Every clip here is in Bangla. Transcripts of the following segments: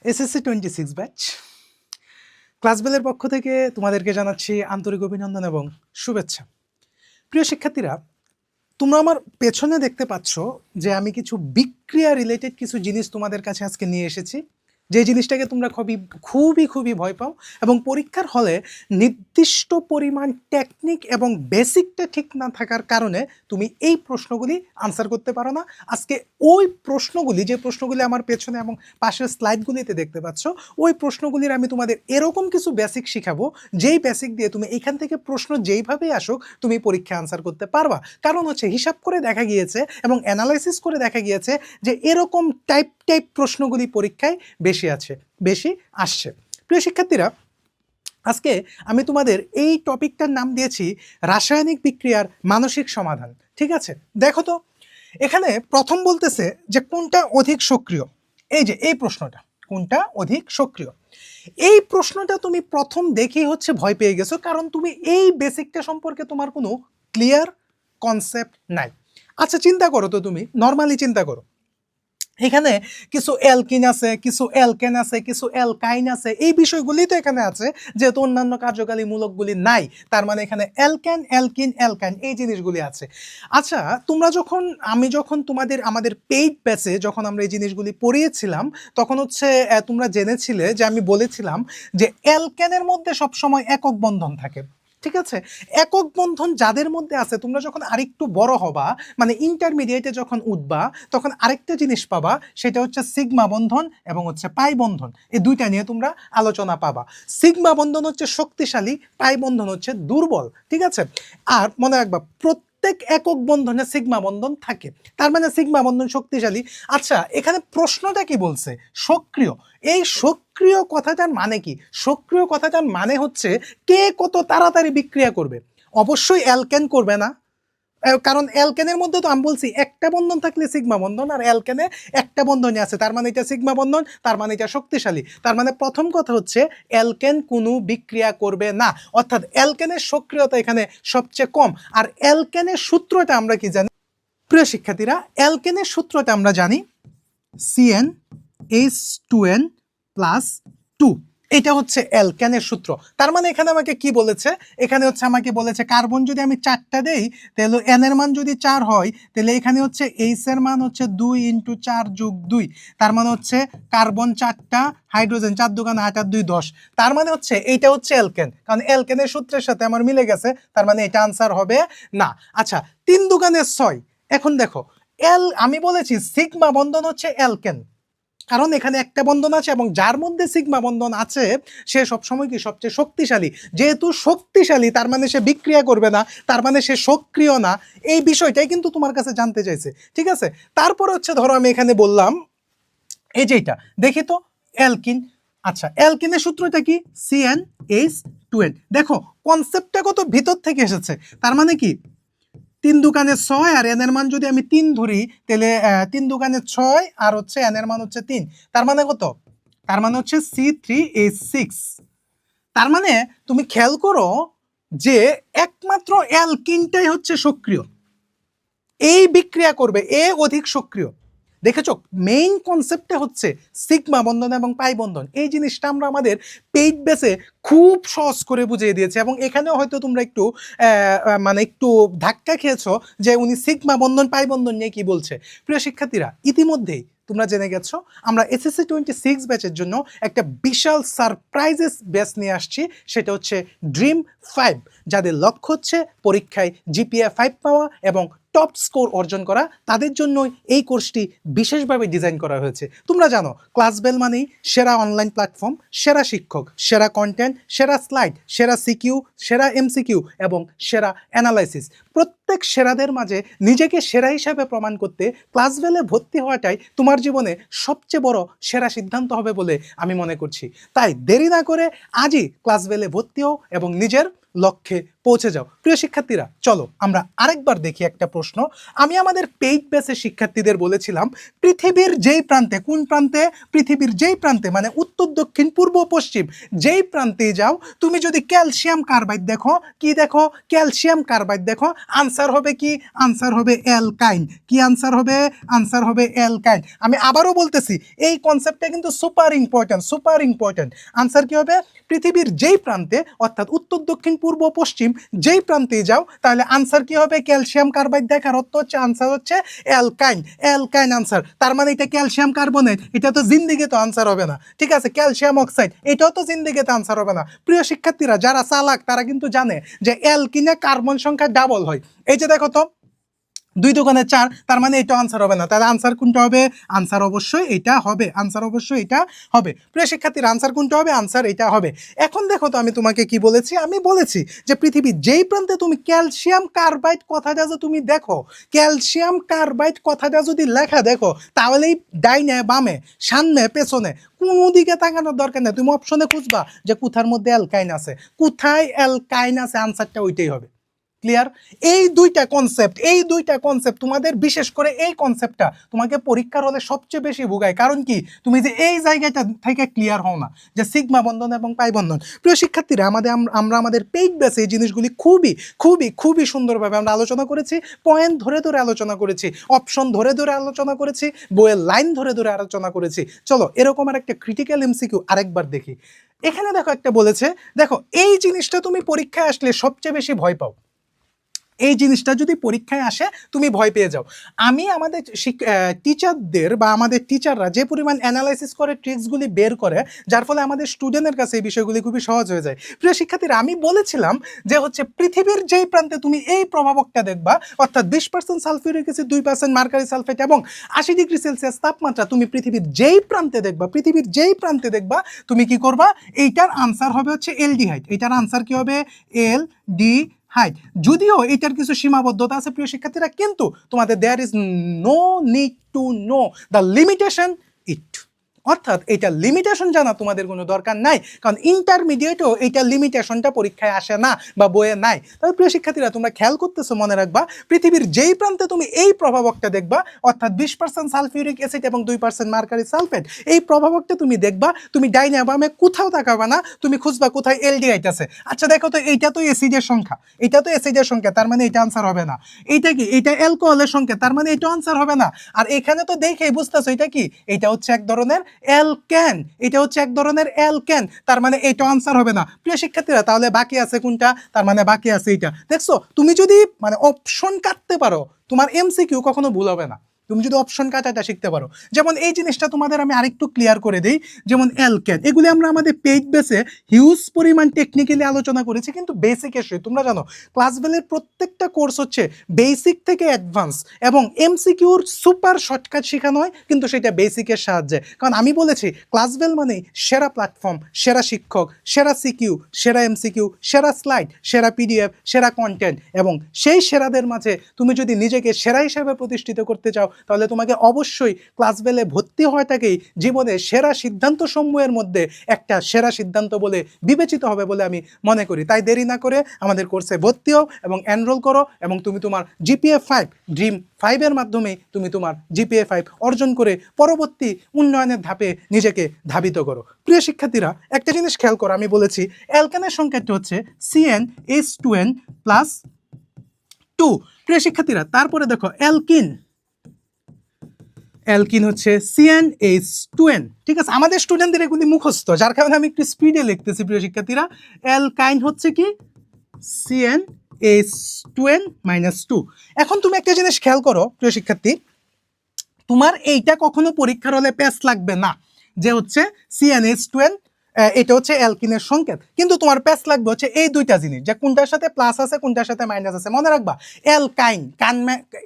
এসএসসি 26 ব্যাচ ক্লাস বেলের পক্ষ থেকে তোমাদেরকে জানাচ্ছি আন্তরিক অভিনন্দন এবং শুভেচ্ছা। প্রিয় শিক্ষার্থীরা, তোমরা আমার পেছনে দেখতে পাচ্ছ যে আমি কিছু বিক্রিয়া রিলেটেড কিছু জিনিস তোমাদের কাছে আজকে নিয়ে এসেছি, যে জিনিসটাকে তোমরা খুবই ভয় পাও এবং পরীক্ষার হলে নির্দিষ্ট পরিমাণ টেকনিক এবং বেসিকটা ঠিক না থাকার কারণে তুমি এই প্রশ্নগুলি আনসার করতে পারো না। আজকে ওই প্রশ্নগুলি, যে প্রশ্নগুলি আমার পেছনে এবং পাশের স্লাইডগুলিতে দেখতে পাচ্ছ, ওই প্রশ্নগুলির আমি তোমাদের এরকম কিছু বেসিক শিখাবো যেই বেসিক দিয়ে তুমি এখান থেকে প্রশ্ন যেইভাবেই আসুক তুমি পরীক্ষা আনসার করতে পারবা। কারণ হচ্ছে হিসাব করে দেখা গিয়েছে এবং অ্যানালাইসিস করে দেখা গিয়েছে যে এরকম টাইপ প্রশ্নগুলি পরীক্ষায় বেশি আসছে। প্রিয় শিক্ষার্থীরা, আজকে আমি তোমাদের এই টপিকটার নাম দিয়েছি রাসায়নিক বিক্রিয়ার মানসিক সমাধান। ঠিক আছে, দেখো তো এখানে প্রথম বলতেছে যে কোনটা অধিক সক্রিয়। এই যে এই প্রশ্নটা, কোনটা অধিক সক্রিয়, এই প্রশ্নটা তুমি প্রথম দেখেই হচ্ছে ভয় পেয়ে গেছো, কারণ তুমি এই বেসিকটা সম্পর্কে তোমার কোনো ক্লিয়ার কনসেপ্ট নাই। আচ্ছা চিন্তা করো তো, তুমি নর্মালি চিন্তা করো, এখানে কিছু অ্যালকিন আছে, কিছু অ্যালকেন আছে, কিছু অ্যালকাইন আছে, এই বিষয়গুলি তো এখানে আছে, যেহেতু অন্যান্য কার্যকারী মূলকগুলি নাই, তার মানে এখানে অ্যালকেন, অ্যালকিন, অ্যালকাইন এই জিনিসগুলি আছে। আচ্ছা, আমি যখন আমাদের পেইড ব্যাচে যখন আমরা এই জিনিসগুলি পড়িয়েছিলাম, তখন হচ্ছে তোমরা জেনেছিলে যে আমি বলেছিলাম যে অ্যালকেনের মধ্যে সবসময় একক বন্ধন থাকে। ঠিক আছে, একক বন্ধন যাদের মধ্যে আছে, তোমরা যখন আরেকটু বড় হবা, মানে ইন্টারমিডিয়েটে যখন উঠবা, তখন আরেকটা জিনিস পাবা, সেটা হচ্ছে সিগমা বন্ধন এবং হচ্ছে পাই বন্ধন। এই দুইটা নিয়ে তোমরা আলোচনা পাবা। সিগমা বন্ধন হচ্ছে শক্তিশালী, পাই বন্ধন হচ্ছে দুর্বল। ঠিক আছে, আর মনে রাখবা প্রত্যেক একক বন্ধনে সিগমা বন্ধন থাকে, তার মানে সিগমা বন্ধন শক্তিশালী। আচ্ছা, এখানে প্রশ্নটা কি বলছে? সক্রিয়। এই সক্রিয় কথাটার মানে কি? সক্রিয় কথাটার মানে হচ্ছে কে কত তাড়াতাড়ি বিক্রিয়া করবে। অবশ্যই অ্যালকেন করবে না, কারণ অ্যালকেনের মধ্যে তো আমি বলছি একটা বন্ধন থাকলে সিগমা বন্ধন, আর অ্যালকেনে একটা বন্ধনই আছে, তার মানে এটা সিগমা বন্ধন, তার মানে এটা শক্তিশালী। তার মানে প্রথম কথা হচ্ছে অ্যালকেন কোনো বিক্রিয়া করবে না, অর্থাৎ অ্যালকেনের সক্রিয়তা এখানে সবচেয়ে কম। আর অ্যালকেনের সূত্রটা আমরা কি জানি প্রিয় শিক্ষার্থীরা? অ্যালকেনের সূত্রটা আমরা জানি CnH2n+2। এটা হচ্ছে অ্যালকেনের সূত্র। তার মানে এখানে আমাকে কি বলেছে? এখানে হচ্ছে আমাকে বলেছে কার্বন যদি আমি 4টা দেই, তাহলে n এর মান যদি 4 হয়, তাহলে এখানে হচ্ছে H এর মান হচ্ছে 2 × 4 + 2। তার মানে হচ্ছে কার্বন 4টা, হাইড্রোজেন 4 × 8 + 2 = 10। তার মানে হচ্ছে এইটা হচ্ছে অ্যালকেন, কারণ অ্যালকেনের সূত্রের সাথে আমার মিলে গেছে, তার মানে এটা আনসার হবে না। আচ্ছা, 3 × 6। এখন দেখো, আমি বলেছি সিগমা বন্ধন হচ্ছে অ্যালকেন, কারণ এখানে একটা বন্ধন আছে এবং যার মধ্যে সিগমা বন্ধন আছে সে সবসময় কি সবচেয়ে শক্তিশালী। যেহেতু শক্তিশালী, তার মানে সে বিক্রিয়া করবে না, তার মানে সে সক্রিয় না। এই বিষয়টাই কিন্তু তোমার কাছে জানতে চাইছে। ঠিক আছে, তারপর হচ্ছে ধরো আমি এখানে বললাম এই যে এটা দেখি তো অ্যালকিন। আচ্ছা, অ্যালকিনের সূত্রটা কি? CnH2n। দেখো কনসেপ্টটা কত ভিতর থেকে এসেছে। তার মানে কি 3 × 6, আর n এর মান যদি আমি 3 ধরি, তাহলে 3 × 6 আর হচ্ছে n এর মান হচ্ছে 3। তার মানে কত? তার মানে হচ্ছে C3H6। তার মানে তুমি খেয়াল করো যে একমাত্র অ্যালকিনটাই হচ্ছে সক্রিয়, এই বিক্রিয়া করবে, এ অধিক সক্রিয়। দেখেছো, মেইন কনসেপ্টটা হচ্ছে সিগমা বন্ধন এবং পাই বন্ধন। এই জিনিসটা আমরা আমাদের পেইড বেসে খুব সহজ করে বুঝিয়ে দিয়েছি, এবং এখানেও হয়তো তোমরা একটু মানে একটু ধাক্কা খেয়েছো যে উনি সিগমা বন্ধন পাই বন্ধন নিয়ে কি বলছে। প্রিয় শিক্ষার্থীরা, ইতিমধ্যেই তোমরা জেনে গেছো আমরা এসএসসি 26 ব্যাচের জন্য একটা বিশাল সারপ্রাইজেস ব্যাচ নিয়ে আসছি, সেটা হচ্ছে Dream5, যাদের লক্ষ্য হচ্ছে পরীক্ষায় GPA 5 পাওয়া এবং টপ স্কোর অর্জন করা। তাদের জন্য এই কোর্সটি বিশেষভাবে ডিজাইন করা হয়েছে। তোমরা জানো ক্লাস বেল মানেই সেরা অনলাইন প্ল্যাটফর্ম, সেরা শিক্ষক, সেরা কন্টেন্ট, সেরা স্লাইড, সেরা সিকিউ, সেরা এমসিকিউ এবং সেরা অ্যানালাইসিস। প্রত্যেক সেরাদের মাঝে নিজেকে সেরা হিসাবে প্রমাণ করতে ক্লাস বেলে ভর্তি হওয়াটাই তোমার জীবনে সবচেয়ে বড় সেরা সিদ্ধান্ত হবে বলে আমি মনে করছি। তাই দেরি না করে আজই ক্লাস বেলে ভর্তি হও এবং নিজের লক্ষ্যে পৌঁছে যাও। প্রিয় শিক্ষার্থীরা, চলো আমরা আরেকবার দেখি একটা প্রশ্ন। আমি আমাদের পেইড বেসের শিক্ষার্থীদের বলেছিলাম পৃথিবীর যেই প্রান্তে, কোন প্রান্তে, পৃথিবীর যেই প্রান্তে মানে উত্তর দক্ষিণ পূর্ব পশ্চিম যেই প্রান্তে যাও, তুমি যদি ক্যালসিয়াম কার্বাইড দেখো, কি দেখো, ক্যালসিয়াম কার্বাইড দেখো, আনসার হবে কি, আনসার হবে অ্যালকাইন। কি আনসার হবে, আনসার হবে অ্যালকাইন। আমি আবারও বলতেছি, এই কনসেপ্টটা কিন্তু super important, super important. Answer কি হবে, পৃথিবীর যেই প্রান্তে অর্থাৎ উত্তর দক্ষিণ পূর্ব পশ্চিম যেই প্রান্তে যাও, তাহলে আনসার কি হবে, ক্যালসিয়াম কার্বাইড দেখার অর্থ হচ্ছে আনসার হচ্ছে অ্যালকাইন, অ্যালকাইন আনসার। তার মানে এটা ক্যালসিয়াম কার্বনেট, এটা তো জিন্দিগি তো আনসার হবে না, ঠিক আছে। ক্যালসিয়াম অক্সাইড, এটাও তো জিন্দিগিতে আনসার হবে না। প্রিয় শিক্ষার্থীরা, যারা চালাক তারা কিন্তু জানে যে অ্যালকিনে কার্বন সংখ্যা ডাবল হয়। এই যে দেখো তো, 2 দোকানে 4, তার মানে এটা আনসার হবে না। তাহলে আনসার কোনটা হবে, আনসার অবশ্যই এটা হবে, আনসার অবশ্যই এটা হবে। প্রিয় শিক্ষার্থীর, আনসার কোনটা হবে, আনসার এটা হবে। এখন দেখো তো আমি তোমাকে কি বলেছি, আমি বলেছি যে পৃথিবীর যেই প্রান্তে তুমি ক্যালসিয়াম কার্বাইড কথাটা যে তুমি দেখো, ক্যালসিয়াম কার্বাইড কথাটা যদি লেখা দেখো, তাহলেই ডাইনে বামে সামনে পেছনে কোনো দিকে তাকানোর দরকার নেই, তুমি অপশনে খুঁজবা যে কোথার মধ্যে অ্যালকাইন আছে, কোথায় অ্যালকাইন আছে, আনসারটা ওইটাই হবে। ক্লিয়ার? এই দুইটা কনসেপ্ট তোমাদের, বিশেষ করে এই কনসেপ্টটা তোমাকে পরীক্ষার হলে সবচেয়ে বেশি ভোগায়। কারণ কি, তুমি যে এই জায়গাটা থেকে ক্লিয়ার হও না যে সিগমা বন্ধন এবং পাই বন্ধন। প্রিয় শিক্ষার্থীরা, আমরা আমাদের পেইড বেসে এই জিনিসগুলি খুবই খুবই খুবই সুন্দরভাবে আমরা আলোচনা করেছি, পয়েন্ট ধরে ধরে আলোচনা করেছি, অপশন ধরে ধরে আলোচনা করেছি, বইয়ের লাইন ধরে ধরে আলোচনা করেছি। চলো এরকম আর একটা ক্রিটিক্যাল এমসিকিউ আরেকবার দেখি। এখানে দেখো একটা বলেছে, দেখো এই জিনিসটা তুমি পরীক্ষায় আসলে সবচেয়ে বেশি ভয় পাও, এই জিনিসটা যদি পরীক্ষায় আসে তুমি ভয় পেয়ে যাও। আমি আমাদের টিচারদের বা আমাদের টিচাররা যে পরিমাণ অ্যানালাইসিস করে, ট্রিক্সগুলি বের করে, যার ফলে আমাদের স্টুডেন্টের কাছে এই বিষয়গুলি খুবই সহজ হয়ে যায়। প্রিয় শিক্ষার্থীরা, আমি বলেছিলাম যে হচ্ছে পৃথিবীর যেই প্রান্তে তুমি এই প্রভাবকটা দেখবা, অর্থাৎ 20% সালফিউরিক অ্যাসিড, 2% মার্কারি সালফেট এবং 80°C তাপমাত্রা তুমি পৃথিবীর যেই প্রান্তে দেখবা, পৃথিবীর যেই প্রান্তে দেখবা, তুমি কি করবা, এইটার আনসার হবে হচ্ছে এলডিহাইড। এইটার আনসার কি হবে, এলডি হাইট। যদিও এটার কিছু সীমাবদ্ধতা আছে প্রিয় শিক্ষার্থীরা, কিন্তু তোমাদের there is no need to know the limitation it, অর্থাৎ এটা লিমিটেশন জানা তোমাদের কোনো দরকার নাই, কারণ ইন্টারমিডিয়েটও এইটা লিমিটেশনটা পরীক্ষায় আসে না বা বইয়ে নাই। তবে প্রিয় শিক্ষার্থীরা, তোমরা খেয়াল করতেছো, মনে রাখবা পৃথিবীর যেই প্রান্তে তুমি এই প্রভাবকটা দেখবা, অর্থাৎ 20% সালফিউরিক অ্যাসিড এবং 2% মার্কারি সালফেট, এই প্রভাবকটা তুমি দেখবা, তুমি ডাইনে বামে কোথাও তাকাবা না, তুমি খুঁজবা কোথায় এলডিহাইড আছে। আচ্ছা দেখো তো, এইটা তো অ্যাসিডের সংখ্যা, এটা তো অ্যাসিডের সংখ্যা, তার মানে এটা আনসার হবে না। এইটা কি, এটা অ্যালকোহলের সংখ্যা, তার মানে এটা আনসার হবে না। আর এখানে তো দেখেই বুঝতেছো এটা কি, এটা হচ্ছে এক ধরনের অ্যালকেন, এটা হচ্ছে এক ধরনের অ্যালকেন, তার মানে এটা আনসার হবে না। প্রিয় শিক্ষার্থীরা, তাহলে বাকি আছে কোনটা, তার মানে বাকি আছে এটা। দেখছো, তুমি যদি মানে অপশন কাটতে পারো, তোমার এমসিকিউ কখনো ভুল হবে না। তুমি যদি অপশন কাটাটা শিখতে পারো, যেমন এই জিনিসটা তোমাদের আমি আরেকটু ক্লিয়ার করে দিই, যেমন অ্যালকেন, এগুলি আমরা আমাদের পেইড বেসে হিউজ পরিমাণ টেকনিক্যালি আলোচনা করেছি, কিন্তু বেসিক এসে তোমরা জানো ক্লাস বেলের প্রত্যেকটা কোর্স হচ্ছে বেসিক থেকে অ্যাডভান্স, এবং এমসিকিউর সুপার শর্টকাট শেখানো হয়, কিন্তু সেটা বেসিকের সাহায্যে। কারণ আমি বলেছি ক্লাস বেল মানে সেরা প্ল্যাটফর্ম, সেরা শিক্ষক, সেরা সিকিউ, সেরা এমসিকিউ, সেরা স্লাইড, সেরা পিডিএফ, সেরা কন্টেন্ট, এবং সেই সেরাদের মাঝে তুমি যদি নিজেকে সেরা হিসেবে প্রতিষ্ঠিত করতে চাও, তাহলে তোমাকে অবশ্যই ক্লাস বেলে ভর্তি হওয়াটাকেই জীবনে সেরা সিদ্ধান্ত সমূহের মধ্যে একটা সেরা সিদ্ধান্ত বলে বিবেচিত হবে বলে আমি মনে করি। তাই দেরি না করে আমাদের কোর্সে ভর্তি হও এবং এনরোল করো, এবং তুমি তোমার জিপিএ 5 ড্রিম 5-এর মাধ্যমে তুমি তোমার জিপিএ 5 অর্জন করে পরবর্তী উন্নয়নের ধাপে নিজেকে ধাবিত করো। প্রিয় শিক্ষার্থীরা, একটা জিনিস খেয়াল করো, আমি বলেছি অ্যালকেনের সংখ্যাটি হচ্ছে CnH2n+2। প্রিয় শিক্ষার্থীরা, তারপরে দেখো অ্যালকিন, অ্যালকিন হচ্ছে CnH2n, ঠিক আছে। আমাদের স্টুডেন্টদের এগুলি মুখস্থ, যার কারণে আমি একটু স্পিডে লিখতেছি। প্রিয় শিক্ষার্থীরা, অ্যালকাইন হচ্ছে কি CnH2n-2। এখন তুমি একটা জিনিস খেয়াল করো প্রিয় শিক্ষার্থী, তোমার এইটা কখনো পরীক্ষার হলে প্যাচ লাগবে না যে হচ্ছে CnH2n, এটা হচ্ছে অ্যালকিনের সংকেত, কিন্তু তোমার প্যাচ লাগবে হচ্ছে এই দুইটা জিনিস, যে কোনটার সাথে প্লাস আছে কোনটার সাথে মাইনাস আছে। মনে রাখবা অ্যালকাইন,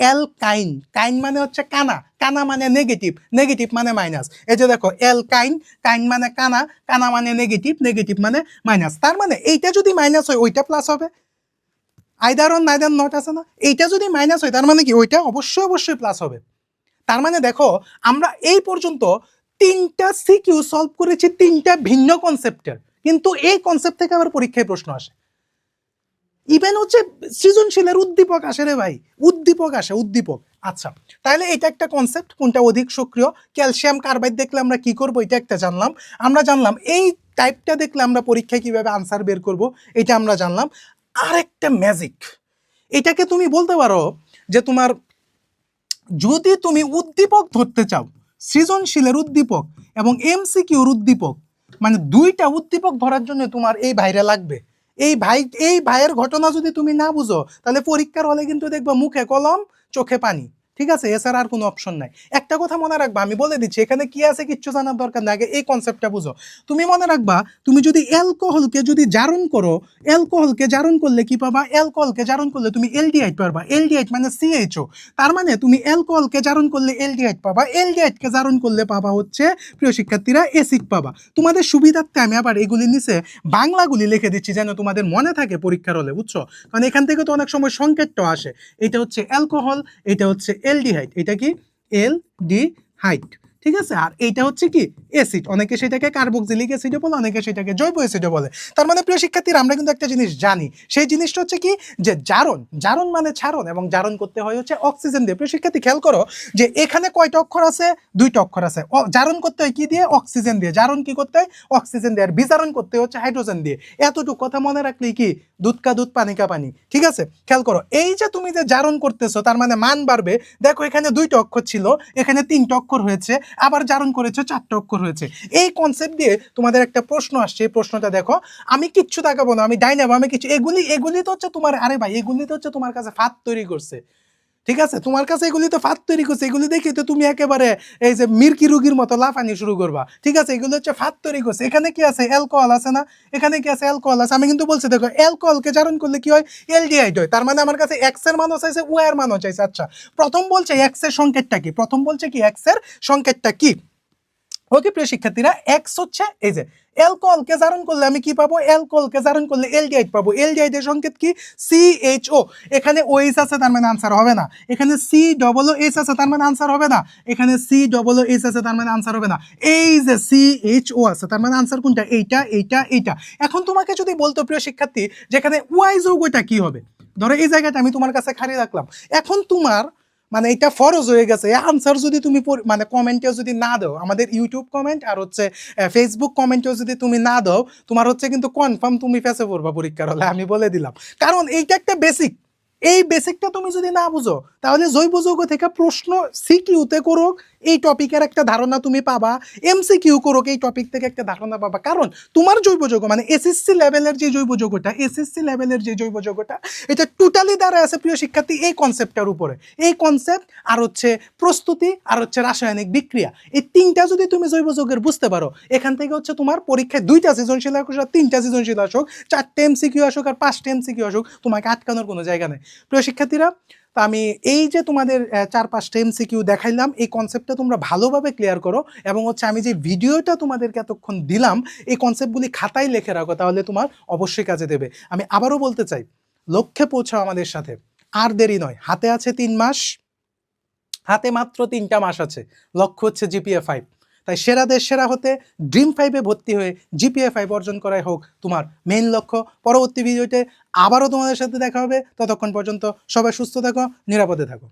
অ্যালকাইন, কাইন মানে হচ্ছে কানা, কানা মানে নেগেটিভ, নেগেটিভ মানে মাইনাস। এই যে দেখো অ্যালকাইন, কাইন মানে কানা, কানা মানে নেগেটিভ, নেগেটিভ মানে মাইনাস। তার মানে এইটা যদি মাইনাস হয় ওইটা প্লাস হবে, আইদার অন নাইদার নট আছে না, এইটা যদি মাইনাস হয় তার মানে কি ওইটা অবশ্যই অবশ্যই প্লাস হবে। তার মানে দেখো, আমরা এই পর্যন্ত 3টা সিকিউ সলভ করেছি 3টা ভিন্ন কনসেপ্টের, কিন্তু এই কনসেপ্ট থেকে আবার পরীক্ষায় প্রশ্ন আসে। ইভেন হচ্ছে সৃজনশীলের উদ্দীপক আসে রে ভাই, উদ্দীপক আসে, উদ্দীপক। আচ্ছা, তাহলে এটা একটা কনসেপ্ট, কোনটা অধিক সক্রিয়। ক্যালসিয়াম কার্বাইড দেখলে আমরা কি করব, এটা একটা জানলাম। আমরা জানলাম এই টাইপটা দেখলে আমরা পরীক্ষায় কিভাবে আনসার বের করব, এটা আমরা জানলাম। আরেকটা ম্যাজিক, এটাকে তুমি বলতে পারো যে তোমার যদি তুমি উদ্দীপক ধরতে চাও, সৃজনশীলের উদ্দীপক এবং এমসিকিউর উদ্দীপক, মানে দুইটা উদ্দীপক ধরার জন্য তোমার এই ভাইরা লাগবে। এই ভাইয়ের ঘটনা যদি তুমি না বুঝো, তাহলে পরীক্ষার হলে কিন্তু দেখবা মুখে কলম চোখে পানি, ঠিক আছে? এছাড়া আর কোনো অপশন নাই। একটা কথা মনে রাখবা, আমি বলে দিচ্ছি, এখানে কি আছে কিচ্ছু জানার দরকার নাই, আগে এই কনসেপ্টটা বুঝো। তুমি মনে রাখবা, তুমি যদি অ্যালকোহলকে যদি জারণ করো, অ্যালকোহলকে জারণ করলে কি পাবা? অ্যালকোহলকে জারণ করলে তুমি এলডিহাইড পাবা। এলডিহাইড মানে সিএইচও। তার মানে তুমি অ্যালকোহলকে জারণ করলে এলডিহাইড পাবা, এলডিহাইডকে জারণ করলে পাবা হচ্ছে প্রিয় শিক্ষার্থীরা এসিড পাবা। তোমাদের সুবিধার্থে আমি আবার এগুলির নিচে বাংলাগুলি লিখে দিচ্ছি যেন তোমাদের মনে থাকে পরীক্ষার হলে, বুঝছো? কারণ এখান থেকে তো অনেক সময় সংকেতটা আসে। এটা হচ্ছে অ্যালকোহল, এটা হচ্ছে এলডিহাইড, এটা কি এলডিহাইড, ঠিক আছে? আর এইটা হচ্ছে কি অ্যাসিড, অনেকে সেটাকে কার্বক্সিলিক অ্যাসিডও বলে, অনেকে সেটাকে জৈব অ্যাসিডও বলে। তার মানে প্রিয় শিক্ষার্থীরা আমরা কিন্তু একটা জিনিস জানি, সেই জিনিসটা হচ্ছে কি যে জারণ, জারণ মানে ছাড়ন, এবং জারণ করতে হয় হচ্ছে অক্সিজেন দিয়ে। প্রিয় শিক্ষার্থী খেয়াল করো যে এখানে কয়টা অক্ষর আছে? দুইটা অক্ষর আছে। জারণ করতে হয় কি দিয়ে? অক্সিজেন দিয়ে। জারণ কি করতে হয়? অক্সিজেন দিয়ে। আর বিজারণ করতে হচ্ছে হাইড্রোজেন দিয়ে। এতটুকু কথা মনে রাখলেই কি দুধ কা দুধ পানি কা পানি, ঠিক আছে? খেয়াল করো, এই যে তুমি যে জারণ করতেছো তার মানে মান বাড়বে। দেখো এখানে দুইটা অক্ষর ছিল, এখানে তিনটা অক্ষর হয়েছে, আবার জারণ করেছে চারটা অক্ষর হয়েছে। এই কনসেপ্ট দিয়ে তোমাদের একটা প্রশ্ন আসছে, এই প্রশ্নটা দেখো, আমি কিচ্ছু তাকাবো না, আমি ডাইনাবো, আমি কিছু এগুলি তো হচ্ছে তোমার, আরে ভাই এগুলি তো হচ্ছে তোমার কাছে ফাঁদ তৈরি করছে, ঠিক আছে? তোমার কাছে এগুলি তো ফাঁদ তৈরি করছে, এগুলি দেখে তো তুমি একেবারে এই যে মির্কি রুগীর মতো লাফানি শুরু করবা, ঠিক আছে? এগুলো হচ্ছে ফাঁদ তৈরি করছে। এখানে কি আছে? অ্যালকোহল আছে না? এখানে কি আছে? অ্যালকোহল আছে। আমি কিন্তু বলছি দেখো, অ্যালকোহলকে জারণ করলে কি হয়? এলডিহাইড হয়। তার মানে আমার কাছে এক্স এর মানও চাইছে, ওয়াই এর মানও চাইছে। আচ্ছা, প্রথম বলছে এক্স এর সংকেতটা কি, প্রথম বলছে কি এক্স এর সংকেতটা কি। ওকে প্রিয় শিক্ষার্থীরা, এক্স হচ্ছে এই যে অ্যালকোহলকে জারণ করলে আমি কি পাবো? অ্যালকোহলকে জারণ করলে এলডিহাইড পাবো। এলডিহাইডের সংকেত কি? সিএইচও। এখানে ওএইচ আছে তার মানে আনসার হবে না। এখানে সি ডবল এইচ আছে তার মানে আনসার হবে না। এখানে সি ডবল এইচ আছে তার মানে আনসার হবে না। এই যে সিএইচও আছে তার মানে আনসার কোনটা? এইটা, এইটা, এইটা। এখন তোমাকে যদি বলতো প্রিয় শিক্ষার্থী যেখানে ওয়াই যৌগটা কি হবে, ধরো এই জায়গাটা আমি তোমার কাছে খালি রাখলাম, এখন তোমার মানে এটা ফরজ হয়ে গেছে আনসার যদি তুমি মানে কমেন্টেও যদি না দাও, আমাদের ইউটিউব কমেন্ট আর হচ্ছে ফেসবুক কমেন্টেও যদি তুমি না দাও, তোমার হচ্ছে কিন্তু কনফার্ম তুমি ফেসে পড়বা পরীক্ষার হলে, আমি বলে দিলাম। কারণ এইটা একটা বেসিক, এই বেসিকটা তুমি যদি না বুঝো, তাহলে জৈব যৌগ থেকে প্রশ্ন সিকিউতে করুক এই টপিকের একটা ধারণা তুমি পাবা, এমসিকিউ করুক এই টপিক থেকে একটা ধারণা পাবা। কারণ তোমার জৈব যৌগ মানে এসএসসি লেভেলের যে জৈব যৌগটা, এসএসসি লেভেলের যে জৈব যৌগটা, এটা টোটালি দ্বারা আছে প্রিয় শিক্ষার্থী এই কনসেপ্টটার উপরে। এই কনসেপ্ট আর হচ্ছে প্রস্তুতি আর হচ্ছে রাসায়নিক বিক্রিয়া, এই তিনটা যদি তুমি জৈব যৌগের বুঝতে পারো, এখান থেকে হচ্ছে তোমার পরীক্ষায় দুইটা সৃজনশীল আসুক, তিনটা সৃজনশীল আসুক, চারটে এমসিকিউ আসুক আর পাঁচটা এমসিকিউ আসুক, তোমাকে আটকানোর কোনো জায়গা নেই। প্রিয় শিক্ষার্থীরা, তা আমি এই যে তোমাদের 4-5টা এমসিকিউ দেখাইলাম, এই কনসেপ্টটা তোমরা ভালোভাবে ক্লিয়ার করো, এবং হচ্ছে আমি যে ভিডিওটা তোমাদেরকে এতক্ষণ দিলাম এই কনসেপ্টগুলি খাতায় লিখে রাখো, তাহলে তোমার অবশ্যই কাজে দেবে। আমি আবারও বলতে চাই, লক্ষ্যে পৌঁছাও আমাদের সাথে, আর দেরি নয়। হাতে আছে 3 মাস, হাতে মাত্র 3টা মাস আছে। লক্ষ্য হচ্ছে জিপিএ 5। তাই সেরাদের সেরা হতে ড্রিম 5-এ ভর্তি হয়ে জিপিএ 5 অর্জন করাই হোক তোমার মেইন লক্ষ্য। পরবর্তী ভিডিওতে আবারও তোমাদের সাথে দেখা হবে। ততক্ষণ পর্যন্ত সবাই সুস্থ থাকো, নিরাপদে থাকো।